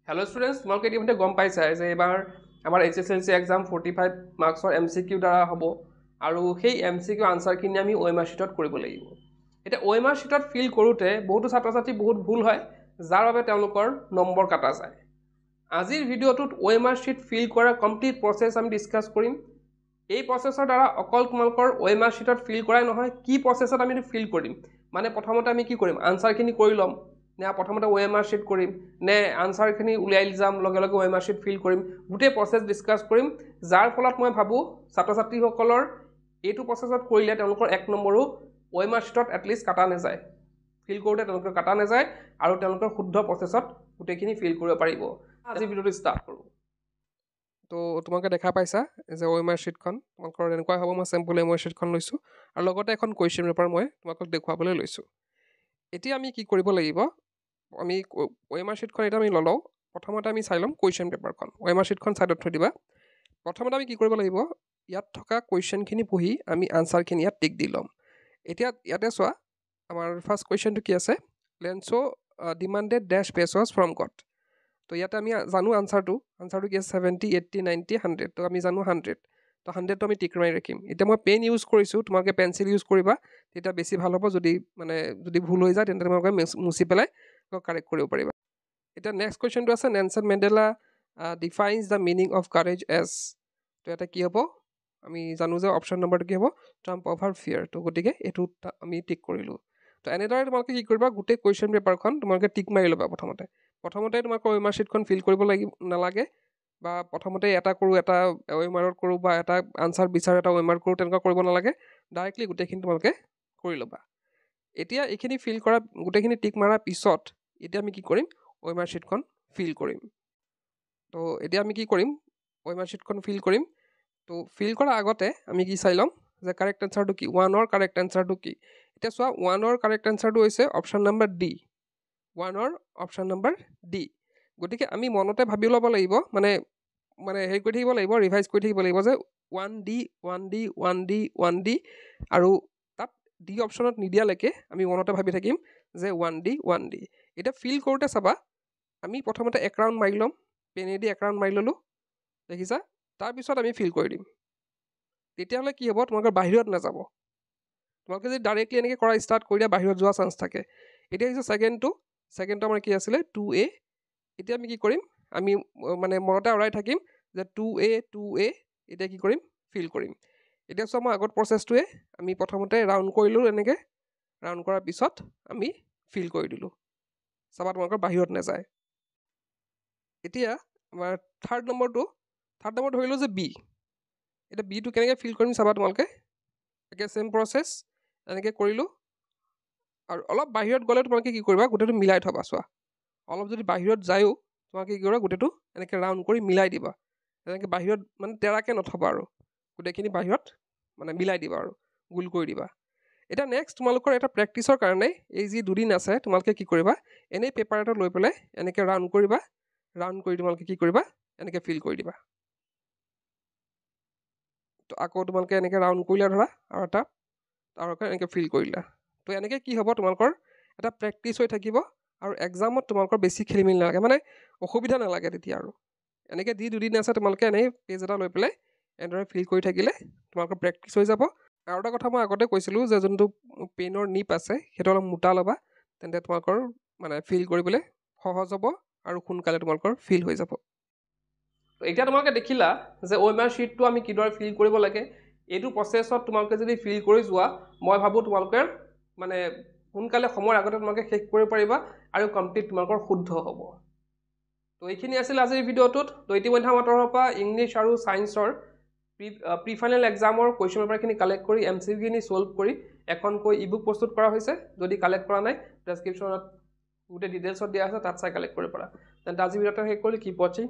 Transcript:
Hello students, তোমালোকে ইতিমধ্যে গম পাইছা যে এবাৰ আমাৰ HSLC এক্সাম 45 মাৰ্কছৰ MCQ দ্বাৰা হ'ব আৰু সেই MCQ আনসাৰখিনি আমি OMR শীটত কৰিব লাগিব। এটা OMR শীটত ফিল কৰোঁতে বহুতো ছাত্ৰ-ছাত্ৰী বহুত ভুল হয় যাৰ বাবে তেওঁলোকৰ নম্বৰ কাটা যায়। আজিৰ ভিডিঅ'টোত OMR শীট ফিল কৰাৰ কমপ্লিট প্ৰচেছ আমি ডিসকাস কৰিম। এই প্ৰচেছৰ দ্বাৰা অকল তোমালোকৰ OMR শীটত ফিল কৰাই নহয়, কি প্ৰচেছত আমি ফিল কৰিম। মানে প্ৰথমতে আমি কি কৰিম, আনসাৰখিনি কৰি ল'ম। নে প্ৰথমতে OMR শীট কৰিম নে আনসাৰখিনি উলিয়াই যাম লগে লগে OMR শীট ফিল কৰিম, গোটেই প্ৰচেছ ডিসকাস কৰিম। যাৰ ফলত মই ভাবো ছাত্ৰ-ছাত্ৰীসকলৰ এইটো প্ৰচেছত কৰিলে তেওঁলোকৰ 1 নম্বৰো OMR শীটত এটলিষ্ট কাটা নাযায়, ফিল কৰোঁতে তেওঁলোকৰ কাটা নাযায় আৰু তেওঁলোকৰ শুদ্ধ প্ৰচেছত গোটেইখিনি ফিল কৰিব পাৰিব। আজি ভিডিঅ'টো ষ্টাৰ্ট কৰোঁ। তো তোমালোকে দেখা পাইছা যে OMR শীটখন তোমালোকৰ এনেকুৱা হ'ব। মই চেম্পল OMR শীটখন লৈছোঁ আৰু লগতে এখন কুৱেশ্যন পেপাৰ মই তোমালোকক দেখুৱাবলৈ লৈছোঁ। এতিয়া আমি কি কৰিব লাগিব, আমি OMR শীটখন এটা আমি লওঁ। প্ৰথমতে আমি চাই ল'ম কুৱেশ্যন পেপাৰখন। OMR শীটখন ছাইডত থৈ দিবা। প্ৰথমতে আমি কি কৰিব লাগিব, ইয়াত থকা কুৱেশ্যনখিনি পঢ়ি আমি আনসাৰখিনি ইয়াত টিক দি ল'ম। এতিয়া ইয়াতে চোৱা, আমাৰ ফাৰ্ষ্ট কুৱেশ্যনটো কি আছে, লেন্সো ডিমাণ্ডেড ডেছ পেছৱাছ ফ্ৰম গড। তো ইয়াতে আমি জানো আনসাৰটো কি আছে 70, 80, 90, 100। তো আমি জানো 100, তো 100টো আমি টিক মাৰি ৰাখিম। এতিয়া মই পেন ইউজ কৰিছোঁ, তোমালোকে পেঞ্চিল ইউজ কৰিবা, তেতিয়া বেছি ভাল হ'ব। যদি ভুল হৈ যায় তেন্তে তোমালোকে মুচি পেলাই কাৰেক্ট কৰিব পাৰিবা। এতিয়া নেক্সট কুৱেশ্যনটো আছে, Nelson Mandela defines the meaning of courage as. তো ইয়াতে কি হ'ব, আমি জানো যে অপশ্যন নম্বৰটো কি হ'ব, ট্ৰাম্প অভাৰ ফিয়াৰ। তো গতিকে এইটো আমি টিক কৰিলোঁ। তো এনেদৰে তোমালোকে কি কৰিবা, গোটেই কুৱেশ্যন পেপাৰখন তোমালোকে টিক মাৰি ল'বা। প্ৰথমতে তোমালোকৰ OMR শীটখন ফিল কৰিব নালাগে, বা প্ৰথমতে এটা কৰোঁ এটা OMRত কৰোঁ বা এটা আনসাৰ বিচাৰ এটা OMR কৰোঁ, তেনেকুৱা কৰিব নালাগে। ডাইৰেক্টলি গোটেইখিনি তোমালোকে কৰি ল'বা। এতিয়া এইখিনি ফিল কৰা, গোটেইখিনি টিক মৰাৰ পিছত এতিয়া আমি কি কৰিম, OMR শীটখন ফিল কৰিম। তো এতিয়া আমি কি কৰিম, OMR শীটখন ফিল কৰিম। তো ফিল কৰাৰ আগতে আমি কি চাই ল'ম যে কাৰেক্ট এনচাৰটো কি, 1ৰ কাৰেক্ট এনচাৰটো কি। এতিয়া চোৱা, 1ৰ কাৰেক্ট এনচাৰটো হৈছে অপশ্যন নম্বৰ ডি। 1ৰ অপশ্যন নম্বৰ ডি। গতিকে আমি মনতে ভাবি ল'ব লাগিব, মানে হেৰি কৰি থাকিব লাগিব, ৰিভাইজ কৰি থাকিব লাগিব যে 1D 1D 1D 1D, আৰু তাত ডি অপশ্যনত নিদিয়ালৈকে আমি মনতে ভাবি থাকিম যে 1D 1D। এতিয়া ফিল কৰোঁতে চাবা, আমি প্ৰথমতে এক ৰাউণ্ড মাৰি ল'ম, পেনেদি এক ৰাউণ্ড মাৰি ল'লোঁ, দেখিছা। তাৰপিছত আমি ফিল কৰি দিম। তেতিয়াহ'লে কি হ'ব, তোমালোকৰ বাহিৰত নাযাব। তোমালোকে যদি ডাইৰেক্টলি এনেকৈ কৰা ষ্টাৰ্ট কৰি দিয়া, বাহিৰত যোৱা চান্স থাকে। এতিয়া হৈছে ছেকেণ্ডটো আমাৰ কি আছিলে 2A। এতিয়া আমি কি কৰিম, আমি মনতে আওৰাই থাকিম যে 2A 2A। এতিয়া কি কৰিম, ফিল কৰিম। এতিয়া চোৱা, মই আগত প্ৰচেছটোৱে আমি প্ৰথমতে ৰাউণ্ড কৰিলোঁ, এনেকৈ ৰাউণ্ড কৰাৰ পিছত আমি ফিল কৰি দিলোঁ। চাবা তোমালোকৰ বাহিৰত নাযায়। এতিয়া আমাৰ থাৰ্ড নম্বৰ ধৰিলোঁ যে বি। এতিয়া বিটো কেনেকৈ ফিল কৰিম চাবা তোমালোকে, একে চেম প্ৰচেছ এনেকৈ কৰিলোঁ। আৰু অলপ বাহিৰত গ'লে তোমালোকে কি কৰিবা, গোটেইটো মিলাই থবা। চোৱা, অলপ যদি বাহিৰত যায়ো তোমালোকে কি কৰিবা, গোটেইটো এনেকৈ ৰাউণ্ড কৰি মিলাই দিবা। এনেকৈ বাহিৰত তেৰাকৈ নথবা, আৰু গোটেইখিনি বাহিৰত মিলাই দিবা আৰু গোল কৰি দিবা। এতিয়া নেক্সট তোমালোকৰ এটা প্ৰেক্টিছৰ কাৰণে এই যি দুদিন আছে, তোমালোকে কি কৰিবা, এনেই পেপাৰ এটা লৈ পেলাই এনেকৈ ৰাউণ্ড কৰিবা। ৰাউণ্ড কৰি তোমালোকে কি কৰিবা, এনেকৈ ফিল কৰি দিবা। তো আকৌ তোমালোকে এনেকৈ ৰাউণ্ড কৰিলা ধৰা, আৰু এনেকৈ ফিল কৰিলা। তো এনেকৈ কি হ'ব, তোমালোকৰ এটা প্ৰেক্টিছ হৈ থাকিব আৰু এক্সামত তোমালোকৰ বেছি খেলি মেলি নালাগে, অসুবিধা নালাগে তেতিয়া। আৰু এনেকৈ যি দুদিন আছে তোমালোকে এনেই পেজ এটা লৈ পেলাই এনেদৰে ফিল কৰি থাকিলে তোমালোকৰ প্ৰেক্টিছ হৈ যাব। আৰু এটা কথা মই আগতে কৈছিলোঁ যে যোনটো পেনৰ নিপ আছে সেইটো অলপ মোটা ল'বা, তেন্তে তোমালোকৰ ফিল কৰিবলৈ সহজ হ'ব আৰু সোনকালে তোমালোকৰ ফিল হৈ যাব। এতিয়া তোমালোকে দেখিলা যে OMR শীটটো আমি কিদৰে ফিল কৰিব লাগে। এইটো প্ৰচেছত তোমালোকে যদি ফিল কৰি যোৱা, মই ভাবোঁ তোমালোকে সোনকালে সময়ৰ আগতে তোমালোকে শেষ কৰিব পাৰিবা আৰু কমপ্লিট তোমালোকৰ শুদ্ধ হ'ব। তো এইখিনি আছিল আজিৰ ভিডিঅ'টোত। তো ইতিমধ্যে আমাৰ তৰফৰ পৰা ইংলিছ আৰু ছায়েন্সৰ প্ৰি ফাইনেল এক্সামৰ কুৱেশ্যন পেপাৰখিনি কালেক্ট কৰি MCQখিনি ছল্ভ কৰি এখনকৈ ইবুক প্ৰস্তুত কৰা হৈছে। যদি কালেক্ট কৰা নাই, ডেছক্ৰিপশ্যনত গোটেই ডিটেইলছত দিয়া আছে, তাত চাই কালেক্ট কৰিব পাৰা। তেন্তে আজি ভিডিঅ'টো শেষ কৰি কিপ ৱাচিং।